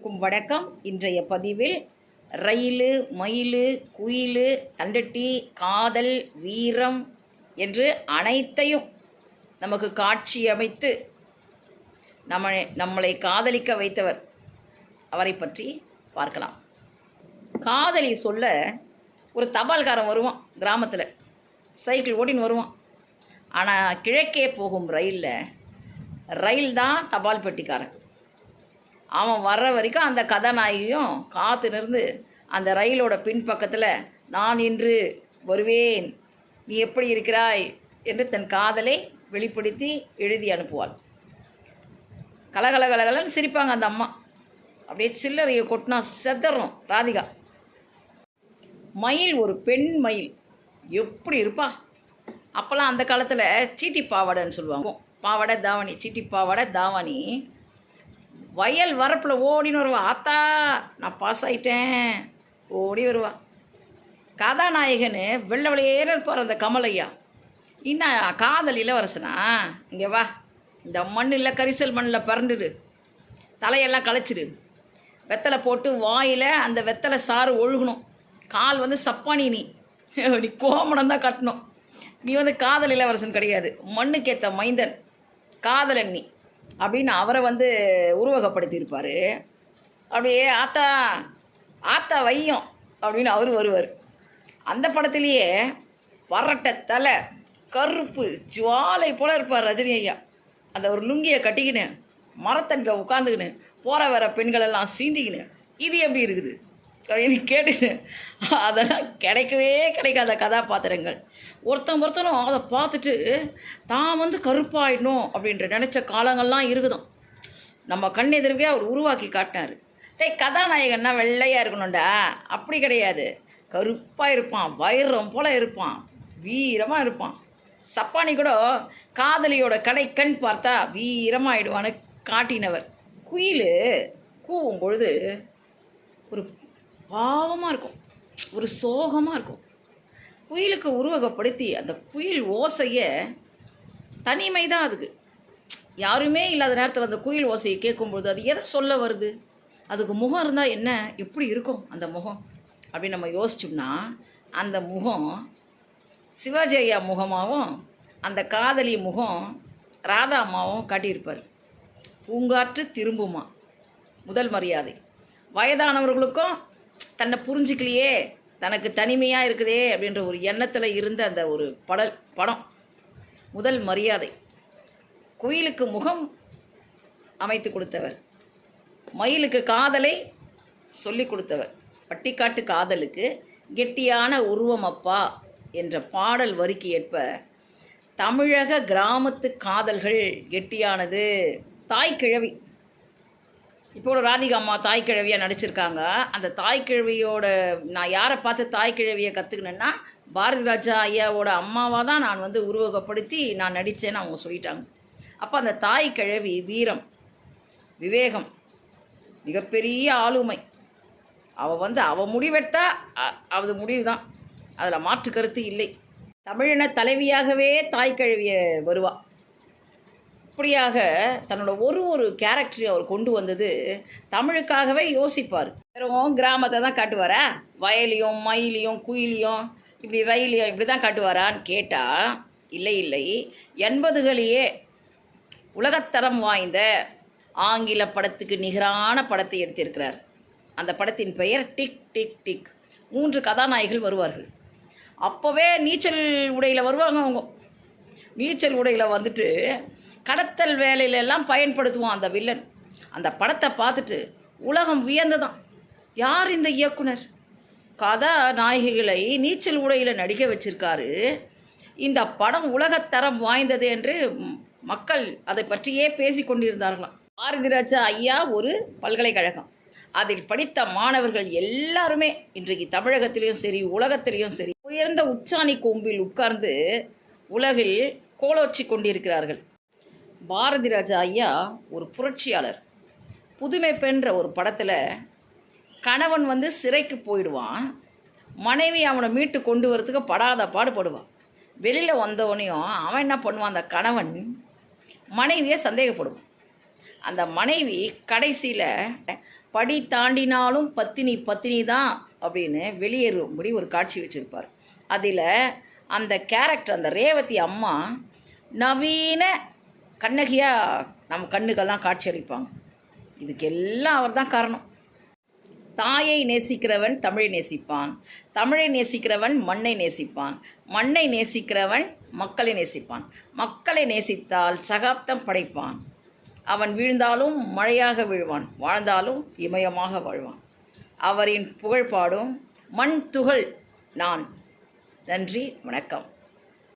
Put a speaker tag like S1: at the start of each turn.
S1: அனைவருக்கும் வணக்கம். இன்றைய பதிவில் ரயிலு, மயிலு, குயிலு, தண்டட்டி, காதல், வீரம் என்று அனைத்தையும் நமக்கு காட்சி அமைத்து நம்மளை காதலிக்க வைத்தவர் அவரை பற்றி பார்க்கலாம். காதலி சொல்ல ஒரு தபால்காரன் வருவான், கிராமத்தில் சைக்கிள் ஓட்டின்னு வருவான். ஆனால் கிழக்கே போகும் ரயில் தான் தபால் பெட்டிக்காரன். அவன் வர்ற வரைக்கும் அந்த கதாநாயகியும் காத்து நின்று அந்த ரயிலோட பின்பக்கத்தில் நான் இன்று வருவேன், நீ எப்படி இருக்கிறாய் என்று தன் காதலை வெளிப்படுத்தி எழுதி அனுப்புவாள். கலகலகலகலன்னு சிரிப்பாங்க அந்த அம்மா. அப்படியே சில்லறையை கொட்டினா செதறும் ராதிகா. மயில், ஒரு பெண் மயில் எப்படி இருப்பா. அப்போல்லாம் அந்த காலத்தில் சீட்டி பாவாடைன்னு சொல்லுவாங்க. பாவாடை தாவணி, சீட்டி பாவாடை தாவணி. வயல் வரப்பில் ஓடின்னு வருவா. ஆத்தா நான் பாஸ் ஆகிட்டேன் ஓடி வருவா. கதாநாயகன்னு வெள்ளை வெளியேற இருப்பார் அந்த கமலையா. இன்னும் காதல் இளவரசனா, இங்கே வா, இந்த மண்ணில் கரிசல் மண்ணில் பறந்துடு, தலையெல்லாம் களைச்சிடு, வெத்தலை போட்டு வாயில் அந்த வெத்தலை சாறு ஒழுகணும், கால் சப்பானி, நீ கோமணம் தான் கட்டணும், நீ காதல் இளவரசன் கிடையாது, மண்ணுக்கேற்ற மைந்தன், காதலன் நீ அப்படின்னு அவரை உருவகப்படுத்தியிருப்பார். அப்படியே ஆத்தா ஆத்தா வையம் அப்படின்னு அவர் வருவார். அந்த படத்துலேயே வரட்ட தலை, கருப்பு ஜுவாலை போல் இருப்பார் ரஜினி ஐயா. அந்த ஒரு லுங்கியை கட்டிக்கின்னு மரத்தண்டில் உட்காந்துக்கின்னு போகிற வர பெண்களெல்லாம் சீண்டிக்கின்னு இது எப்படி இருக்குது அப்படின்னு கேட்டுன்னு அதெல்லாம் கிடைக்கவே கிடைக்காத கதாபாத்திரங்கள். ஒருத்தனும் அதை பார்த்துட்டு தான் கருப்பாயிடணும் அப்படின்ற நினச்ச காலங்கள்லாம் இருக்குதும். நம்ம கண்ணெதிர்வே அவர் உருவாக்கி காட்டினார். கதாநாயகன்னா வெள்ளையாக இருக்கணும்டா, அப்படி கிடையாது, கருப்பாக இருப்பான், வைரம் போல் இருப்பான், வீரமாக இருப்பான். சப்பானி கூட காதலியோட கண் பார்த்தா வீரமாகிடுவான்னு காட்டினவர். குயில் கூவும் பொழுது ஒரு பாவமாக இருக்கும், ஒரு சோகமாக இருக்கும். குயிலுக்கு உருவகப்படுத்தி அந்த குயில் ஓசையை, தனிமை தான் அதுக்கு, யாருமே இல்லாத நேரத்தில் அந்த குயில் ஓசையை கேட்கும்பொழுது அது எதை சொல்ல வருது, அதுக்கு முகம் இருந்தால் என்ன, எப்படி இருக்கும் அந்த முகம் அப்படின்னு நம்ம யோசிச்சோம்னா, அந்த முகம் சிவாஜி ஐயா முகமாகவும் அந்த காதலி முகம் ராதா அம்மாவும் காட்டியிருப்பார். பூங்காற்று திரும்புமா, முதல் மரியாதை. வயதானவர்களுக்கும் தன்னை புரிஞ்சிக்கலையே, தனக்கு தனிமையாக இருக்குதே அப்படின்ற ஒரு எண்ணத்தில் இருந்த அந்த ஒரு படம் முதல் மரியாதை. குயிலுக்கு முகம் அமைத்து கொடுத்தவர், மயிலுக்கு காதலை சொல்லி கொடுத்தவர். பட்டிக்காட்டு காதலுக்கு கெட்டியான உருவம் அப்பா என்ற பாடல் வரிக்கு ஏற்ப தமிழக கிராமத்து காதல்கள் கெட்டியானது. தாய்க்கிழவி, இப்போ ராதிகா அம்மா தாய்க்கிழவியாக நடிச்சிருக்காங்க. அந்த தாய்க்கிழவியோட நான் யாரை பார்த்து தாய்க்கிழவியை கற்றுக்கினேன்னா, பாரதி ராஜா ஐயாவோட அம்மாவாக தான் நான் உருவகப்படுத்தி நான் நடித்தேன்னு அவங்க சொல்லிட்டாங்க. அப்போ அந்த தாய்க்கிழவி வீரம், விவேகம், மிகப்பெரிய ஆளுமை. அவள் முடிவெடுத்தா அது முடிவு தான், அதில் மாற்று கருத்து இல்லை. தமிழின தலைவியாகவே தாய்க்கிழவியை வருவாள். இப்படியாக தன்னோட ஒரு கேரக்டரையும் அவர் கொண்டு வந்தது தமிழுக்காகவே யோசிப்பார். வெறும் கிராமத்தை தான் காட்டுவாரா, வயலையும் மயிலையும் குயிலையும் இப்படி ரயிலையும் இப்படி தான் காட்டுவாரான்னு கேட்டால் இல்லை, 80களிலே உலகத்தரம் வாய்ந்த ஆங்கில படத்துக்கு நிகரான படத்தை எடுத்திருக்கிறார். அந்த படத்தின் பெயர் டிக் டிக் டிக். 3 கதாநாயகிகள் வருவார்கள். அப்போவே நீச்சல் உடையில் வருவாங்க. அவங்க நீச்சல் உடையில் கடத்தல் வேலையிலெல்லாம் பயன்படுத்துவோம் அந்த வில்லன். அந்த படத்தை பார்த்துட்டு உலகம் வியந்ததான், யார் இந்த இயக்குனர், கதாநாயகிகளை நீச்சல் உடையில் நடிக்க வச்சிருக்காரு, இந்த படம் உலகத்தரம் வாய்ந்தது என்று மக்கள் அதை பற்றியே பேசி கொண்டிருந்தார்களாம். பாரதி ராஜா ஐயா ஒரு பல்கலைக்கழகம், அதில் படித்த மாணவர்கள் எல்லாருமே இன்றைக்கு தமிழகத்திலையும் சரி உலகத்திலையும் சரி உயர்ந்த உச்சாணி கொம்பில் உட்கார்ந்து உலகில் கோலோச்சி கொண்டிருக்கிறார்கள். பாரதி ராஜா ஐயா ஒரு புரட்சியாளர். புதுமை பெண்ற ஒரு படத்தில் கணவன் சிறைக்கு போயிடுவான், மனைவி அவனை மீட்டு கொண்டு வரத்துக்கு படாத பாடுபடுவான். வெளியில் வந்தவனையும் அவன் என்ன பண்ணுவான், அந்த கணவன் மனைவியை சந்தேகப்படுவான். அந்த மனைவி கடைசியில் படி தாண்டினாலும் பத்தினி பத்தினி தான் அப்படின்னு வெளியேறும்படி ஒரு காட்சி வச்சுருப்பார். அதில் அந்த கேரக்டர், அந்த ரேவதி அம்மா நவீன கண்ணகியாக நம்ம கண்ணுக்கெல்லாம் காட்சியளிப்பாங்க. இதுக்கெல்லாம் அவர் தான் காரணம். தாயை நேசிக்கிறவன் தமிழை நேசிப்பான், தமிழை நேசிக்கிறவன் மண்ணை நேசிப்பான், மண்ணை நேசிக்கிறவன் மக்களை நேசிப்பான், மக்களை நேசித்தால் சகாப்தம் படைப்பான். அவன் வீழ்ந்தாலும் மழையாக வீழ்வான், வாழ்ந்தாலும் இமயமாக வாழ்வான். அவரின் புகழ்பாடும் மண் துகள் நான். நன்றி, வணக்கம்.